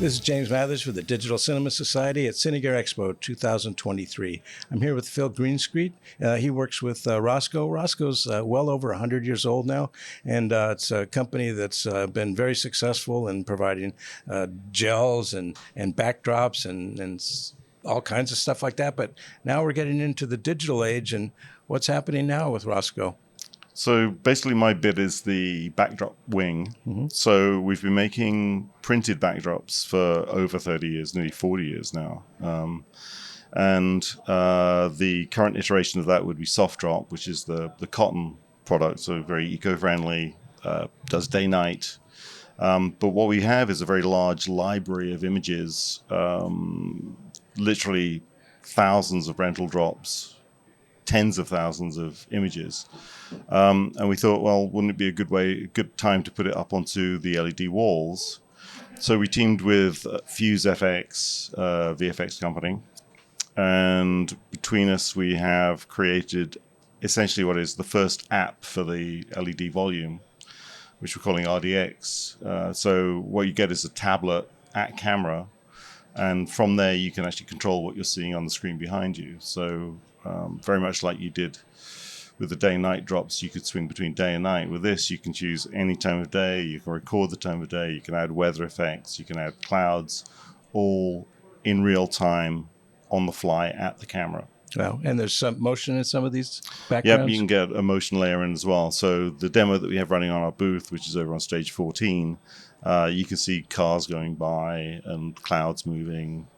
This is James Mathers for the Digital Cinema Society at Cine Gear Expo 2023. I'm here with Phil Greenstreet. He works with Rosco. Rosco's well over 100 years old now, and it's a company that's been very successful in providing gels and backdrops and all kinds of stuff like that. But now we're getting into the digital age, and what's happening now with Rosco? So basically my bit is the backdrop wing. Mm-hmm. So we've been making printed backdrops for over 30 years, nearly 40 years now. The current iteration of that would be soft drop, which is the cotton product, so very eco-friendly, does day-night. But what we have is a very large library of images, literally thousands of rental drops, tens of thousands of images. And we thought, well, wouldn't it be a good time to put it up onto the LED walls? So we teamed with Fuse FX, VFX company, and between us we have created essentially what is the first app for the LED volume, which we're calling RDX. So what you get is a tablet at camera, and from there you can actually control what you're seeing on the screen behind you. So very much like you did with the day-night drops, you could swing between day and night. With this, you can choose any time of day, you can record the time of day, you can add weather effects, you can add clouds, all in real time, on the fly, at the camera. Wow, and there's some motion in some of these backgrounds? Yep, you can get a motion layer in as well. So the demo that we have running on our booth, which is over on stage 14, you can see cars going by and clouds moving.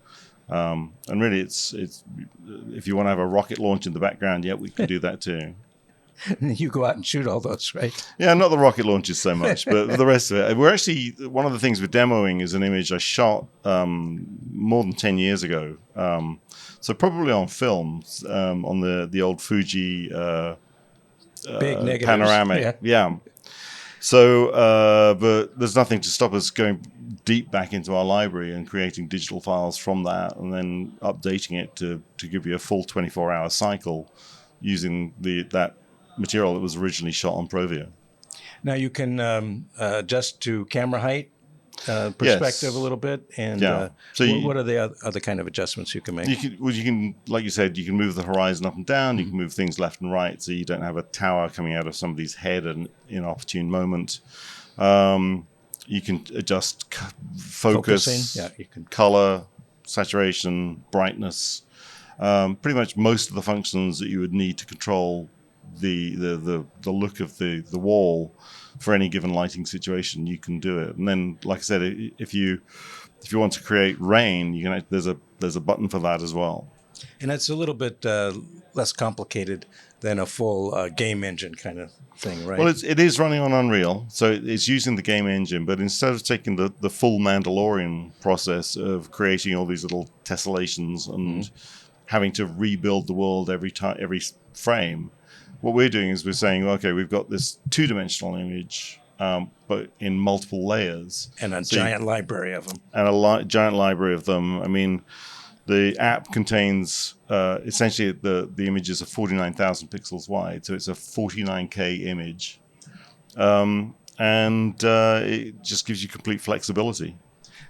And really, it's if you want to have a rocket launch in the background, yeah, we can do that too. You go out and shoot all those, right? Yeah, not the rocket launches so much, but the rest of it. We're actually, one of the things we're demoing is an image I shot more than 10 years ago. So probably on film, on the old Fuji big negatives. Panoramic. Yeah. So, but there's nothing to stop us going deep back into our library and creating digital files from that, and then updating it to give you a full 24-hour cycle using that material that was originally shot on Provia. Now you can adjust to camera height, perspective Yes. a little bit, and So what are the other kind of adjustments you can make? You can, like you said, you can move the horizon up and down. You can move things left and right, so you don't have a tower coming out of somebody's head at an inopportune moment. You can adjust focus, you can color, saturation, brightness. Pretty much most of the functions that you would need to control the look of the wall for any given lighting situation, you can do it. And then, like I said, if you want to create rain, you can. There's a button for that as well. And it's a little bit less complicated than a full game engine kind of thing, right? Well, it is running on Unreal, so it's using the game engine, but instead of taking the full Mandalorian process of creating all these little tessellations and having to rebuild the world every frame, what we're doing is we're saying, okay, we've got this two-dimensional image, but in multiple layers. And a giant library of them. And a giant library of them. I mean, the app contains, essentially, the images are 49,000 pixels wide, so it's a 49K image. It just gives you complete flexibility.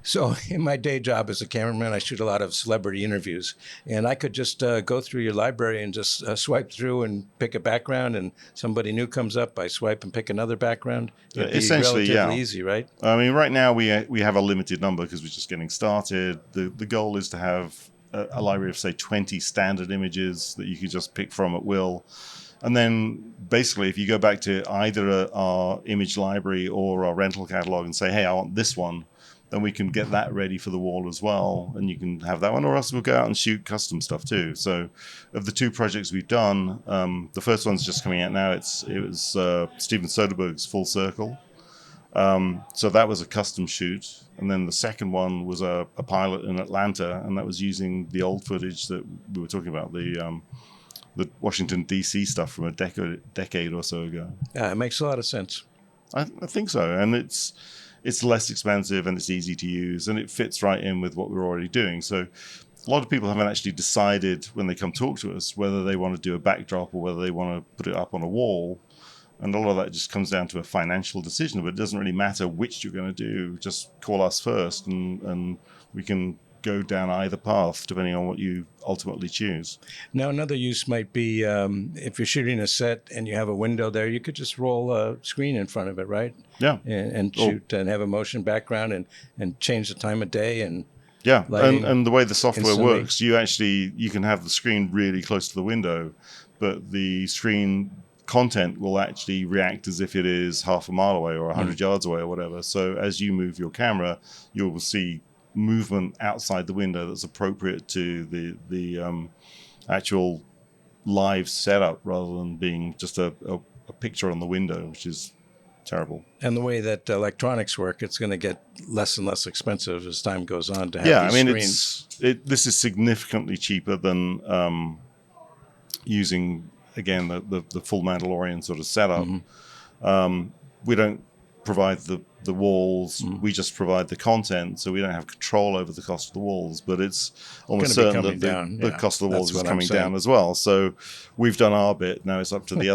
So in my day job as a cameraman, I shoot a lot of celebrity interviews, and I could just go through your library and just swipe through and pick a background, and somebody new comes up, I swipe and pick another background. It'd essentially, be relatively easy, right? I mean, right now we have a limited number because we're just getting started. The goal is to have a library of, say, 20 standard images that you can just pick from at will. And then basically, if you go back to either our image library or our rental catalog and say, hey, I want this one, then we can get that ready for the wall as well, and you can have that one, or else we'll go out and shoot custom stuff too. So of the two projects we've done, the first one's just coming out now. It was Steven Soderbergh's Full Circle. So that was a custom shoot. And then the second one was a pilot in Atlanta, and that was using the old footage that we were talking about, the Washington, D.C. stuff from a decade or so ago. Yeah, it makes a lot of sense. I think so. And it's less expensive and it's easy to use, and it fits right in with what we're already doing. So a lot of people haven't actually decided when they come talk to us whether they want to do a backdrop or whether they want to put it up on a wall. And a lot of that just comes down to a financial decision, but it doesn't really matter which you're going to do. Just call us first, and we can go down either path depending on what you ultimately choose. Now, another use might be if you're shooting a set and you have a window there, you could just roll a screen in front of it, right? Yeah. And shoot and have a motion background and change the time of day and yeah. lighting And the way the software instantly. works, you can have the screen really close to the window, but the screen content will actually react as if it is half a mile away or 100 yards away or whatever. So as you move your camera, you will see movement outside the window that's appropriate to the actual live setup, rather than being just a picture on the window, which is terrible. And the way that electronics work, it's going to get less and less expensive as time goes on to have Yeah, I these mean, screens. this is significantly cheaper than using, again, the full Mandalorian sort of setup. We don't provide the walls, we just provide the content, so we don't have control over the cost of the walls, but it's almost certain that the cost of the walls is coming down as well. So we've done our bit, now it's up to the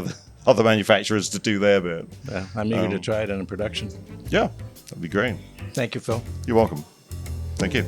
other manufacturers to do their bit. Yeah, I'm eager to try it in production. Yeah, that'd be great. Thank you, Phil. You're welcome. Thank you.